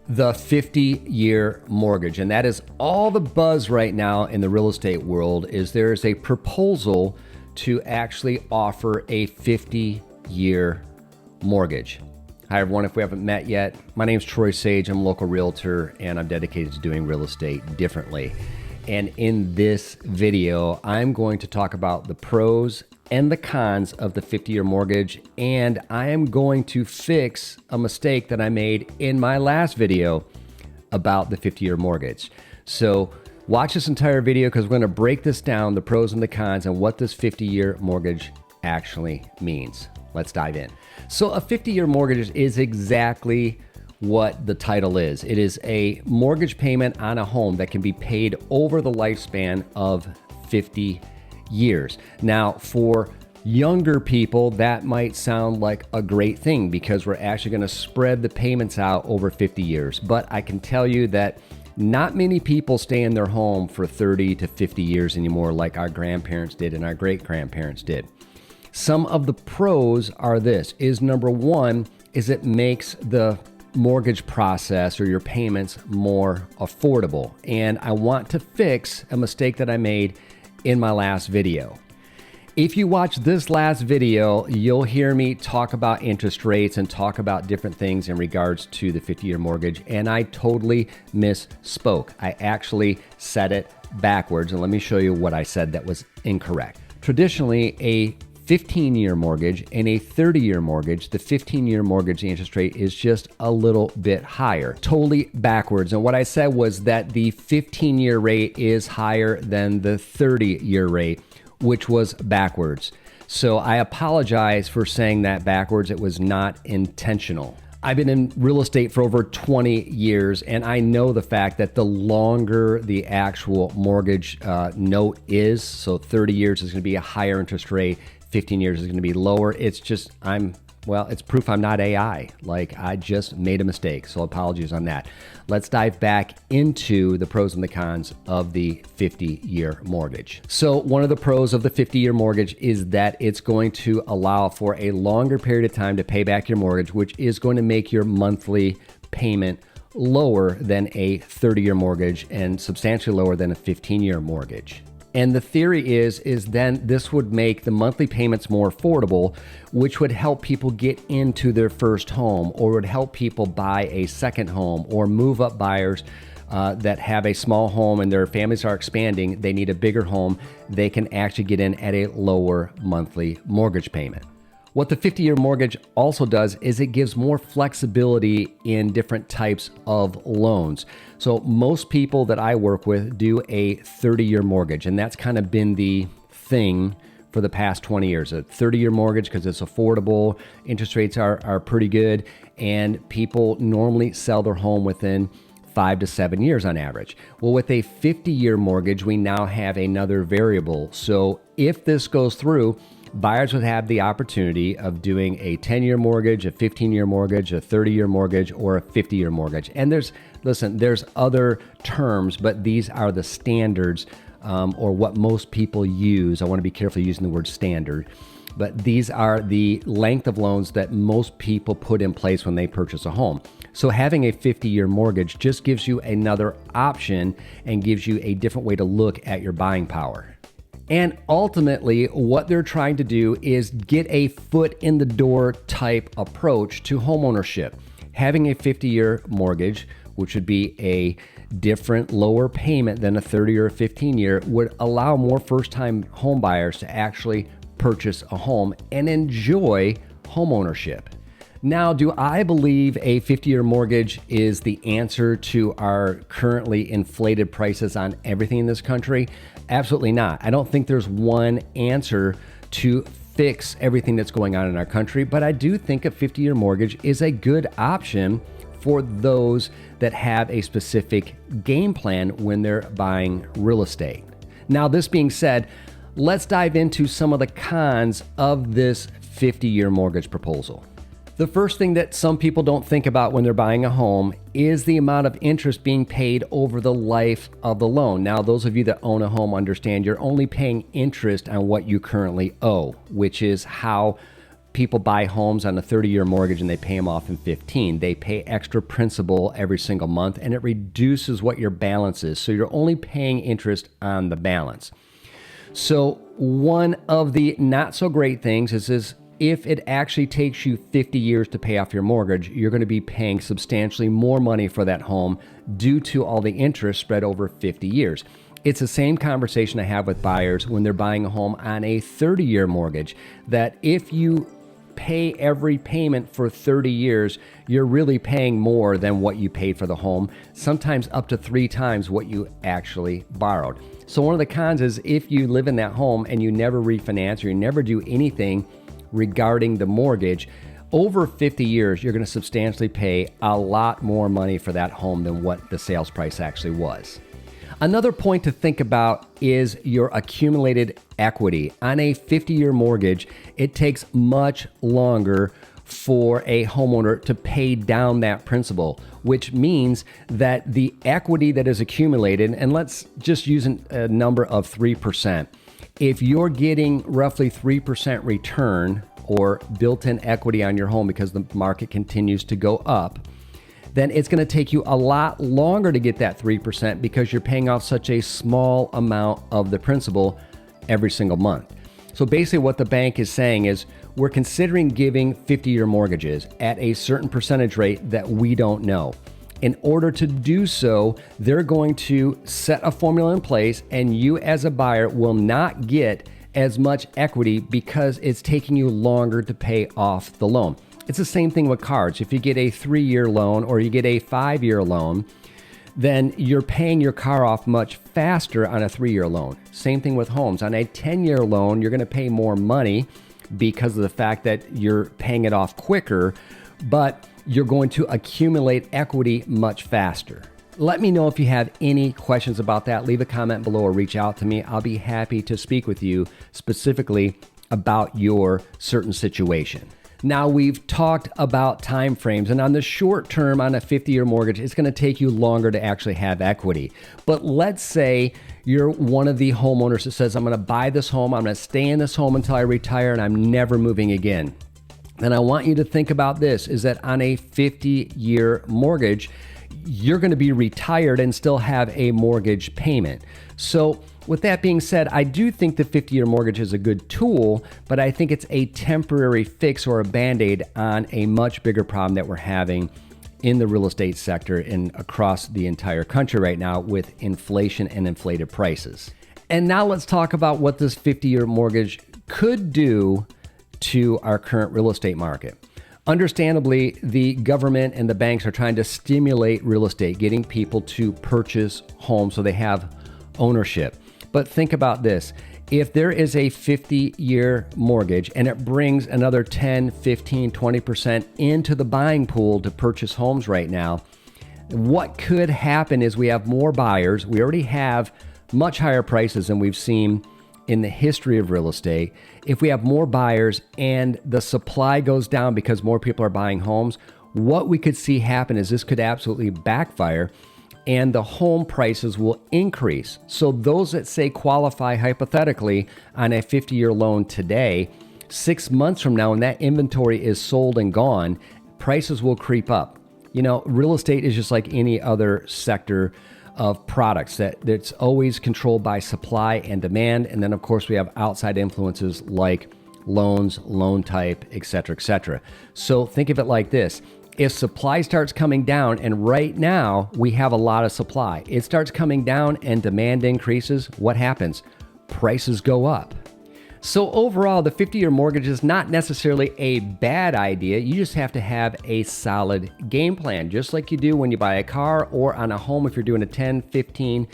The 50-year mortgage. And that is all the buzz right now in the real estate world is there is a proposal to actually offer a 50-year mortgage. Hi everyone, if we haven't met yet, my name is Troy Sage. I'm a local realtor and I'm dedicated to doing real estate differently. And in this video, I'm going to talk about the pros and the cons of the 50-year mortgage, and I am going to fix a mistake that I made in my last video about the 50-year mortgage. So watch this entire video because we're going to break this down, the pros and the cons, and what this 50-year mortgage actually means. Let's dive in. So a 50-year mortgage is exactly what the title is. It is a mortgage payment on a home that can be paid over the lifespan of 50 years. Now, for younger people, that might sound like a great thing because we're actually going to spread the payments out over 50 years. But I can tell you that not many people stay in their home for 30 to 50 years anymore like our grandparents did and our great-grandparents did. Some of the pros are this, is number one, is it makes the mortgage process or your payments more affordable. And I want to fix a mistake that I made in my last video. If you watch this last video, you'll hear me talk about interest rates and talk about different things in regards to the 50-year mortgage, and I totally misspoke. I actually said it backwards, and let me show you what I said that was incorrect. Traditionally, a 15-year mortgage and a 30-year mortgage, the 15-year mortgage interest rate is just a little bit higher. Totally backwards. And what I said was that the 15-year rate is higher than the 30-year rate, which was backwards. So I apologize for saying that backwards. It was not intentional. I've been in real estate for over 20 years, and I know the fact that the longer the actual mortgage note is, so 30 years is going to be a higher interest rate, 15 years is going to be lower. It's just, it's proof I'm not AI. Like, I just made a mistake. So apologies on that. Let's dive back into the pros and the cons of the 50-year mortgage. So one of the pros of the 50-year mortgage is that it's going to allow for a longer period of time to pay back your mortgage, which is going to make your monthly payment lower than a 30-year mortgage and substantially lower than a 15-year mortgage. And the theory is then this would make the monthly payments more affordable, which would help people get into their first home or would help people buy a second home or move up buyers that have a small home and their families are expanding. They need a bigger home. They can actually get in at a lower monthly mortgage payment. What the 50-year mortgage also does is it gives more flexibility in different types of loans. So most people that I work with do a 30-year mortgage, and that's kind of been the thing for the past 20 years. A 30-year mortgage because it's affordable, interest rates are pretty good, and people normally sell their home within 5 to 7 years on average. Well, with a 50-year mortgage, we now have another variable. So if this goes through, buyers would have the opportunity of doing a 10-year mortgage, a 15-year mortgage, a 30-year mortgage, or a 50-year mortgage. And there's other terms, but these are the standards or what most people use. I want to be careful using the word standard, but these are the length of loans that most people put in place when they purchase a home. So having a 50-year mortgage just gives you another option and gives you a different way to look at your buying power. And ultimately, what they're trying to do is get a foot in the door type approach to homeownership. Having a 50-year mortgage, which would be a different lower payment than a 30 or a 15-year, would allow more first-time home buyers to actually purchase a home and enjoy homeownership. Now, do I believe a 50-year mortgage is the answer to our currently inflated prices on everything in this country? Absolutely not. I don't think there's one answer to fix everything that's going on in our country, but I do think a 50-year mortgage is a good option for those that have a specific game plan when they're buying real estate. Now, this being said, let's dive into some of the cons of this 50-year mortgage proposal. The first thing that some people don't think about when they're buying a home is the amount of interest being paid over the life of the loan. Now, those of you that own a home understand you're only paying interest on what you currently owe, which is how people buy homes on a 30-year mortgage and they pay them off in 15. They pay extra principal every single month, and it reduces what your balance is. So you're only paying interest on the balance. So one of the not so great things is if it actually takes you 50 years to pay off your mortgage, you're going to be paying substantially more money for that home due to all the interest spread over 50 years. It's the same conversation I have with buyers when they're buying a home on a 30-year mortgage, that if you pay every payment for 30 years, you're really paying more than what you paid for the home, sometimes up to 3 times what you actually borrowed. So one of the cons is if you live in that home and you never refinance or you never do anything regarding the mortgage, over 50 years, you're going to substantially pay a lot more money for that home than what the sales price actually was. Another point to think about is your accumulated equity. On a 50-year mortgage, it takes much longer for a homeowner to pay down that principal, which means that the equity that is accumulated, and let's just use a number of 3%. If you're getting roughly 3% return or built-in equity on your home because the market continues to go up, then it's going to take you a lot longer to get that 3% because you're paying off such a small amount of the principal every single month. So basically what the bank is saying is we're considering giving 50-year mortgages at a certain percentage rate that we don't know. In order to do so, they're going to set a formula in place, and you as a buyer will not get as much equity because it's taking you longer to pay off the loan. It's the same thing with cars. If you get a 3-year loan or you get a 5-year loan, then you're paying your car off much faster on a 3-year loan. Same thing with homes. On a 10-year loan, you're going to pay more money because of the fact that you're paying it off quicker, but you're going to accumulate equity much faster. Let me know if you have any questions about that. Leave a comment below or reach out to me. I'll be happy to speak with you specifically about your certain situation. Now, we've talked about time frames, and on the short term, on a 50-year mortgage, it's going to take you longer to actually have equity. But let's say you're one of the homeowners that says, I'm going to buy this home, I'm going to stay in this home until I retire, and I'm never moving again. Then I want you to think about this, is that on a 50-year mortgage, you're going to be retired and still have a mortgage payment. So with that being said, I do think the 50-year mortgage is a good tool, but I think it's a temporary fix or a Band-Aid on a much bigger problem that we're having in the real estate sector and across the entire country right now with inflation and inflated prices. And now let's talk about what this 50-year mortgage could do to our current real estate market. Understandably, the government and the banks are trying to stimulate real estate, getting people to purchase homes so they have ownership. But think about this. If there is a 50-year mortgage and it brings another 10, 15, 20% into the buying pool to purchase homes right now, what could happen is we have more buyers. We already have much higher prices than we've seen in the history of real estate. If we have more buyers and the supply goes down because more people are buying homes, what we could see happen is this could absolutely backfire and the home prices will increase. So those that say qualify hypothetically on a 50-year loan today, 6 months from now when that inventory is sold and gone, prices will creep up. You know, real estate is just like any other sector of products that's always controlled by supply and demand. And then of course we have outside influences like loans, loan type, et cetera, et cetera. So think of it like this. If supply starts coming down, and right now we have a lot of supply, it starts coming down and demand increases, what happens? Prices go up. So overall, the 50-year mortgage is not necessarily a bad idea. You just have to have a solid game plan, just like you do when you buy a car or on a home if you're doing a 10, 15,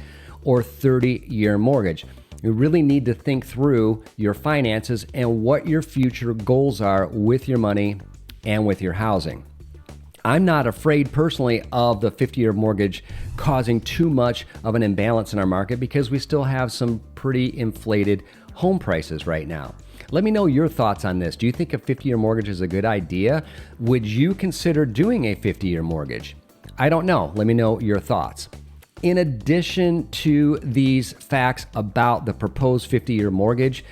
or 30-year mortgage. You really need to think through your finances and what your future goals are with your money and with your housing. I'm not afraid personally of the 50-year mortgage causing too much of an imbalance in our market because we still have some pretty inflated home prices right now. Let me know your thoughts on this. Do you think a 50-year mortgage is a good idea? Would you consider doing a 50-year mortgage? I don't know. Let me know your thoughts. In addition to these facts about the proposed 50-year mortgage,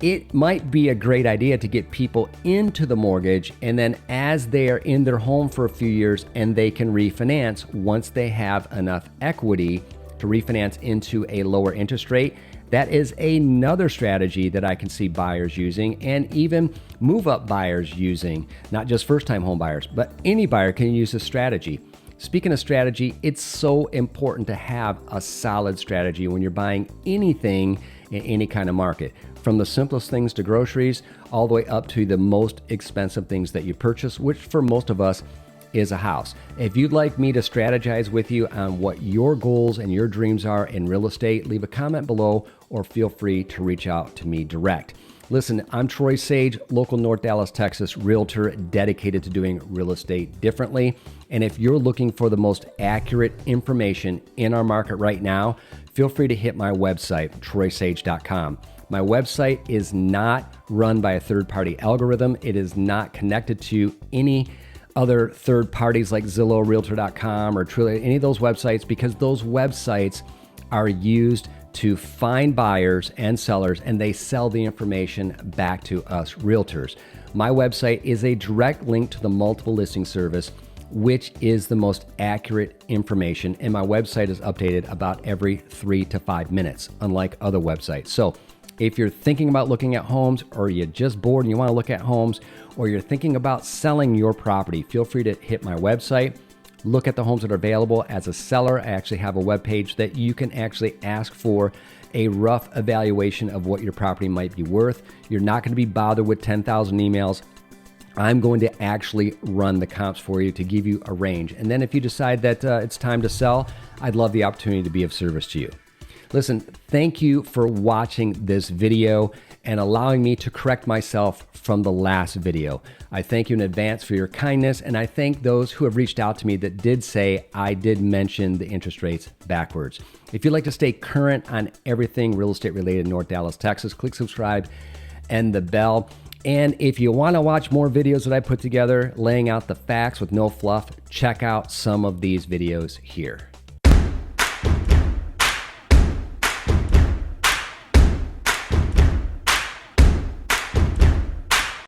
it might be a great idea to get people into the mortgage, and then as they are in their home for a few years and they can refinance once they have enough equity to refinance into a lower interest rate. That is another strategy that I can see buyers using, and even move-up buyers using, not just first-time home buyers, but any buyer can use this strategy. Speaking of strategy, it's so important to have a solid strategy when you're buying anything in any kind of market, from the simplest things to groceries, all the way up to the most expensive things that you purchase, which for most of us is a house. If you'd like me to strategize with you on what your goals and your dreams are in real estate, leave a comment below or feel free to reach out to me direct. Listen, I'm Troy Sage, local North Dallas, Texas realtor dedicated to doing real estate differently. And if you're looking for the most accurate information in our market right now, feel free to hit my website, troysage.com. My website is not run by a third-party algorithm. It is not connected to any other third parties like Zillow, Realtor.com, or Truly, any of those websites, because those websites are used to find buyers and sellers, and they sell the information back to us realtors. My website is a direct link to the multiple listing service, which is the most accurate information, and my website is updated about every 3 to 5 minutes, unlike other websites. So if you're thinking about looking at homes, or you're just bored and you want to look at homes, or you're thinking about selling your property, feel free to hit my website. Look at the homes that are available. As a seller, I actually have a webpage that you can actually ask for a rough evaluation of what your property might be worth. You're not going to be bothered with 10,000 emails. I'm going to actually run the comps for you to give you a range. And then if you decide that it's time to sell, I'd love the opportunity to be of service to you. Listen, thank you for watching this video and allowing me to correct myself from the last video. I thank you in advance for your kindness, and I thank those who have reached out to me that did say I did mention the interest rates backwards. If you'd like to stay current on everything real estate related in North Dallas, Texas, click subscribe and the bell. And if you want to watch more videos that I put together laying out the facts with no fluff, check out some of these videos here.